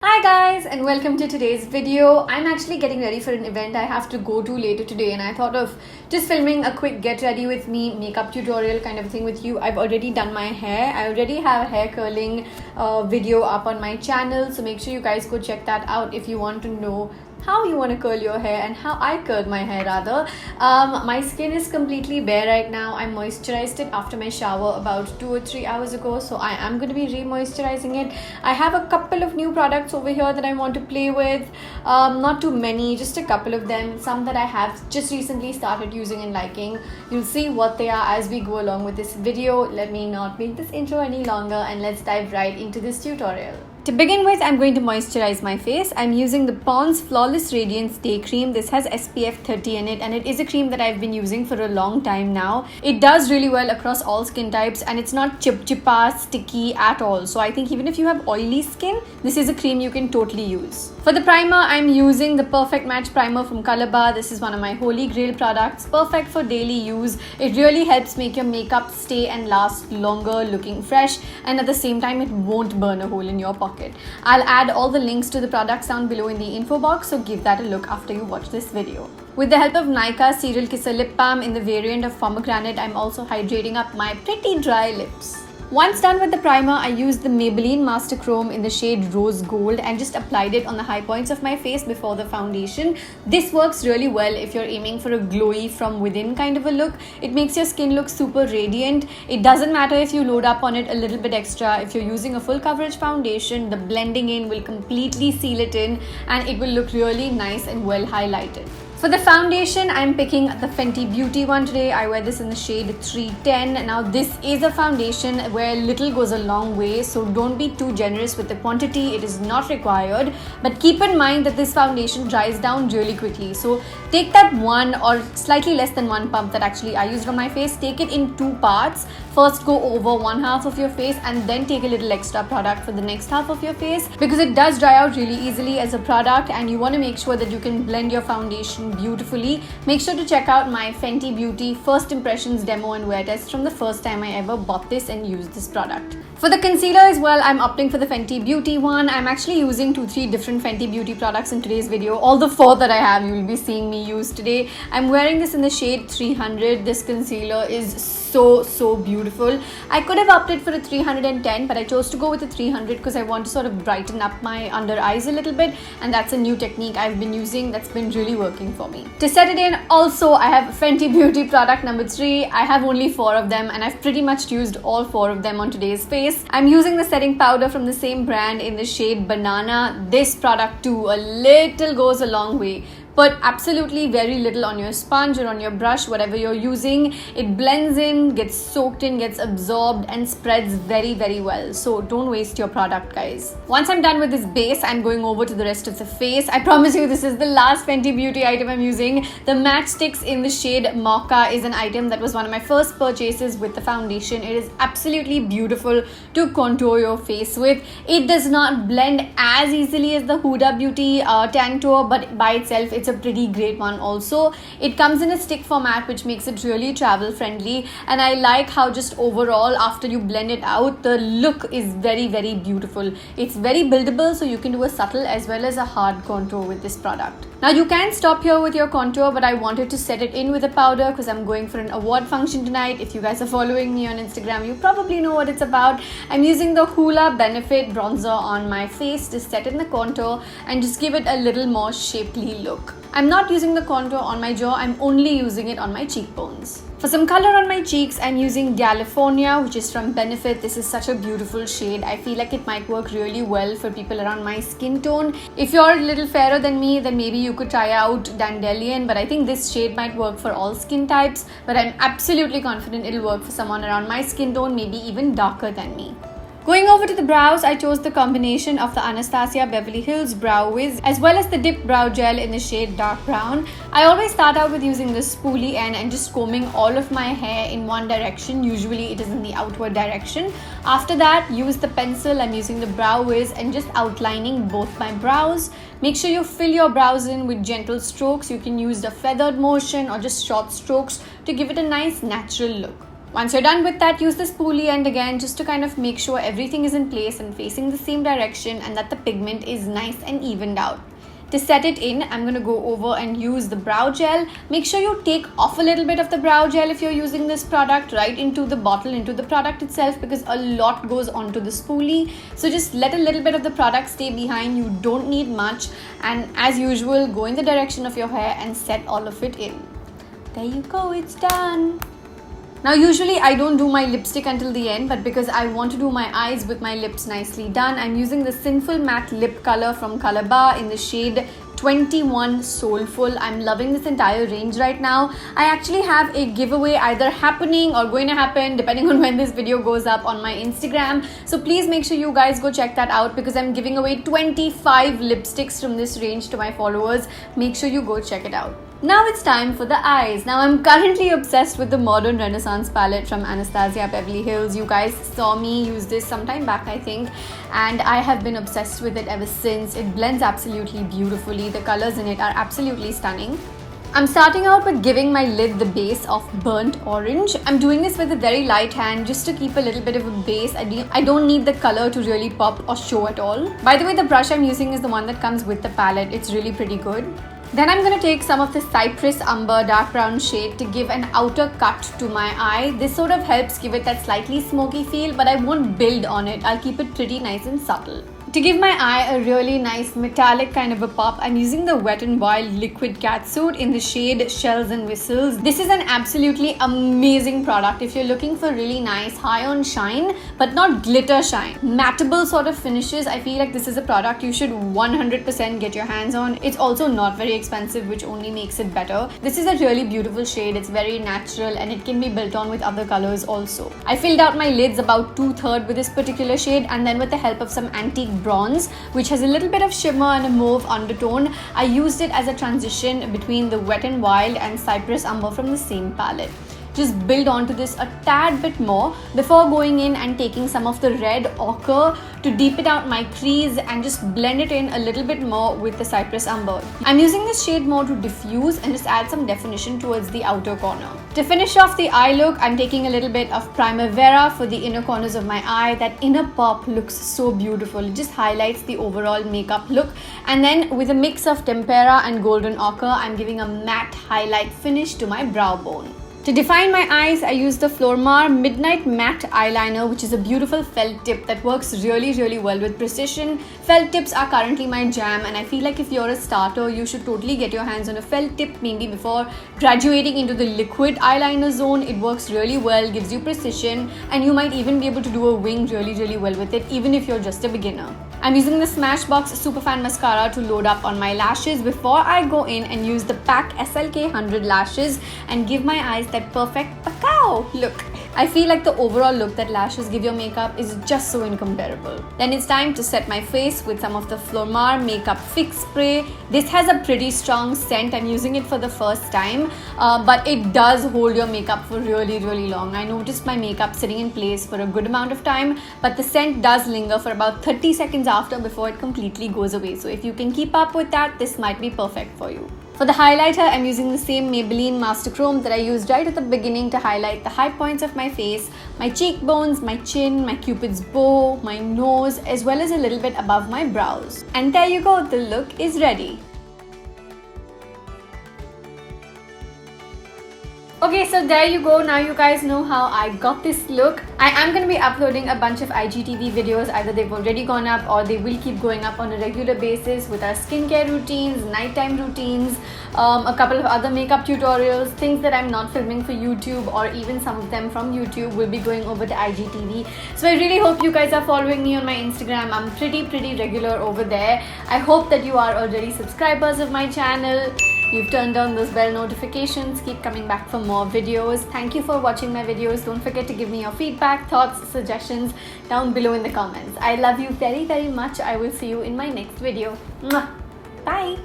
Hi guys and welcome to today's video. I'm actually getting ready for an event I have to go to later today, and I thought of just filming a quick get ready with me makeup tutorial kind of thing with you. I've already done my hair. I already have a hair curling video up on my channel, so make sure you guys go check that out if you want to know how you want to curl your hair and how I curled my hair rather. My skin is completely bare right now. I moisturized it after my shower about 2 or 3 hours ago, so I am going to be re-moisturizing it. I have a couple of new products over here that I want to play with. Not too many, just a couple of them. Some that I have just recently started using and liking. You'll see what they are as we go along with this video. Let me not make this intro any longer and let's dive right into this tutorial. To begin with, I'm going to moisturize my face. I'm using the Pond's Flawless Radiance Day Cream. This has SPF 30 in it, and it is a cream that I've been using for a long time now. It does really well across all skin types, and it's not chip-chippa, sticky at all. So I think even if you have oily skin, this is a cream you can totally use. For the primer, I'm using the Perfect Match Primer from Colorbar. This is one of my holy grail products, perfect for daily use. It really helps make your makeup stay and last longer looking fresh, and at the same time, it won't burn a hole in your pocket. I'll add all the links to the products down below in the info box, so give that a look after you watch this video. With the help of Nykaa Serial Kisser Lip Balm in the variant of pomegranate, I'm also hydrating up my pretty dry lips. Once done with the primer, I used the Maybelline Master Chrome in the shade Rose Gold and just applied it on the high points of my face before the foundation. This works really well if you're aiming for a glowy from within kind of a look. It makes your skin look super radiant. It doesn't matter if you load up on it a little bit extra. If you're using a full coverage foundation, the blending in will completely seal it in and it will look really nice and well highlighted. For the foundation, I'm picking the Fenty Beauty one today. I wear this in the shade 310. Now this is a foundation where little goes a long way, so don't be too generous with the quantity. It is not required, but keep in mind that this foundation dries down really quickly. So take that one or slightly less than one pump that actually I used on my face, take it in two parts. First go over one half of your face and then take a little extra product for the next half of your face, because it does dry out really easily as a product and you want to make sure that you can blend your foundation beautifully. Make sure to check out my Fenty Beauty first impressions demo and wear test from the first time I ever bought this and used this product. For the concealer as well, I'm opting for the Fenty Beauty one. I'm actually using 2-3 different Fenty Beauty products in today's video. All the 4 that I have you will be seeing me use today. I'm wearing this in the shade 300. This concealer is so beautiful. I could have opted for a 310, but I chose to go with a 300 because I want to sort of brighten up my under eyes a little bit, and that's a new technique I've been using that's been really working for me. To set it in, also I have Fenty Beauty product number 3. I have only 4 of them and I've pretty much used all 4 of them on today's face. I'm using the setting powder from the same brand in the shade Banana. This product too, a little goes a long way. Put absolutely very little on your sponge or on your brush, whatever you're using. It blends in, gets soaked in, gets absorbed and spreads very well. So don't waste your product, guys. Once I'm done with this base, I'm going over to the rest of the face. I promise you this is the last Fenty Beauty item I'm using. The matchsticks in the shade Mocha is an item that was one of my first purchases with the foundation. It is absolutely beautiful to contour your face with. It does not blend as easily as the Huda Beauty Tantour, but by itself it's a pretty great one also. It comes in a stick format, which makes it really travel friendly, and I like how just overall after you blend it out, the look is very beautiful. It's very buildable, so you can do a subtle as well as a hard contour with this product. Now you can stop here with your contour, but I wanted to set it in with a powder because I'm going for an award function tonight. If you guys are following me on Instagram, you probably know what it's about. I'm using the Hoola Benefit bronzer on my face to set in the contour and just give it a little more shapely look. I'm not using the contour on my jaw, I'm only using it on my cheekbones. For some color on my cheeks, I'm using GALifornia, which is from Benefit. This is such a beautiful shade. I feel like it might work really well for people around my skin tone. If you're a little fairer than me, then maybe you could try out Dandelion, but I think this shade might work for all skin types. But I'm absolutely confident it'll work for someone around my skin tone, maybe even darker than me. Going over to the brows, I chose the combination of the Anastasia Beverly Hills Brow Wiz as well as the Dip Brow Gel in the shade Dark Brown. I always start out with using the spoolie end and just combing all of my hair in one direction. Usually it is in the outward direction. After that, use the pencil. I'm using the Brow Wiz and just outlining both my brows. Make sure you fill your brows in with gentle strokes. You can use the feathered motion or just short strokes to give it a nice natural look. Once you're done with that, use the spoolie end again just to kind of make sure everything is in place and facing the same direction and that the pigment is nice and evened out. To set it in, I'm going to go over and use the brow gel. Make sure you take off a little bit of the brow gel if you're using this product right into the bottle, into the product itself, because a lot goes onto the spoolie. So just let a little bit of the product stay behind. You don't need much. And as usual, go in the direction of your hair and set all of it in. There you go, it's done. Now usually I don't do my lipstick until the end, but because I want to do my eyes with my lips nicely done, I'm using the Sinful matte lip color from Colorbar in the shade 21 Soulful. I'm loving this entire range right now. I actually have a giveaway either happening or going to happen depending on when this video goes up on my Instagram. So please make sure you guys go check that out because I'm giving away 25 lipsticks from this range to my followers. Make sure you go check it out. Now it's time for the eyes. Now I'm currently obsessed with the Modern Renaissance palette from Anastasia Beverly Hills. You guys saw me use this sometime back, I think, and I have been obsessed with it ever since. It blends absolutely beautifully. The colors in it are absolutely stunning. I'm starting out with giving my lid the base of burnt orange. I'm doing this with a very light hand just to keep a little bit of a base. I don't need the color to really pop or show at all. By the way, the brush I'm using is the one that comes with the palette. It's really pretty good. Then I'm going to take some of the Cypress Umber dark brown shade to give an outer cut to my eye. This sort of helps give it that slightly smoky feel, but I won't build on it. I'll keep it pretty nice and subtle. To give my eye a really nice metallic kind of a pop, I'm using the Wet n Wild Liquid Catsuit in the shade Shells and Whistles. This is an absolutely amazing product if you're looking for really nice high on shine but not glitter shine. Matteable sort of finishes. I feel like this is a product you should 100% get your hands on. It's also not very expensive, which only makes it better. This is a really beautiful shade. It's very natural and it can be built on with other colors also. I filled out my lids about 2/3 with this particular shade, and then with the help of some antique bronze, which has a little bit of shimmer and a mauve undertone, I used it as a transition between the Wet n Wild and Cypress Umber from the same palette. Just build onto this a tad bit more before going in and taking some of the red ochre to deepen out my crease and just blend it in a little bit more with the Cypress Umber. I'm using this shade more to diffuse and just add some definition towards the outer corner. To finish off the eye look, I'm taking a little bit of Primavera for the inner corners of my eye. That inner pop looks so beautiful. It just highlights the overall makeup look. And then with a mix of Tempera and Golden Ochre, I'm giving a matte highlight finish to my brow bone. To define my eyes, I use the Flormar Midnight Matte Eyeliner, which is a beautiful felt tip that works really well with precision. Felt tips are currently my jam, and I feel like if you're a starter, you should totally get your hands on a felt tip maybe before graduating into the liquid eyeliner zone. It works really well, gives you precision, and you might even be able to do a wing really well with it, even if you're just a beginner. I'm using the Smashbox Superfan Mascara to load up on my lashes before I go in and use the PAC SLK 100 lashes and give my eyes that perfect pacao look. I feel like the overall look that lashes give your makeup is just so incomparable. Then it's time to set my face with some of the Flormar Makeup Fix Spray. This has a pretty strong scent. I'm using it for the first time, but it does hold your makeup for really long. I noticed my makeup sitting in place for a good amount of time, but the scent does linger for about 30 seconds after before it completely goes away. So if you can keep up with that, this might be perfect for you. For the highlighter, I'm using the same Maybelline Master Chrome that I used right at the beginning to highlight the high points of my face, my cheekbones, my chin, my cupid's bow, my nose, as well as a little bit above my brows. And there you go, the look is ready. Okay, so there you go. Now you guys know how I got this look. I am going to be uploading a bunch of IGTV videos. Either they've already gone up or they will keep going up on a regular basis with our skincare routines, nighttime routines, a couple of other makeup tutorials, things that I'm not filming for YouTube, or even some of them from YouTube will be going over to IGTV. So I really hope you guys are following me on my Instagram. I'm pretty regular over there. I hope that you are already subscribers of my channel. You've turned on those bell notifications. Keep coming back for more videos. Thank you for watching my videos. Don't forget to give me your feedback, thoughts, suggestions down below in the comments. I love you very much. I will see you in my next video. Mwah. Bye.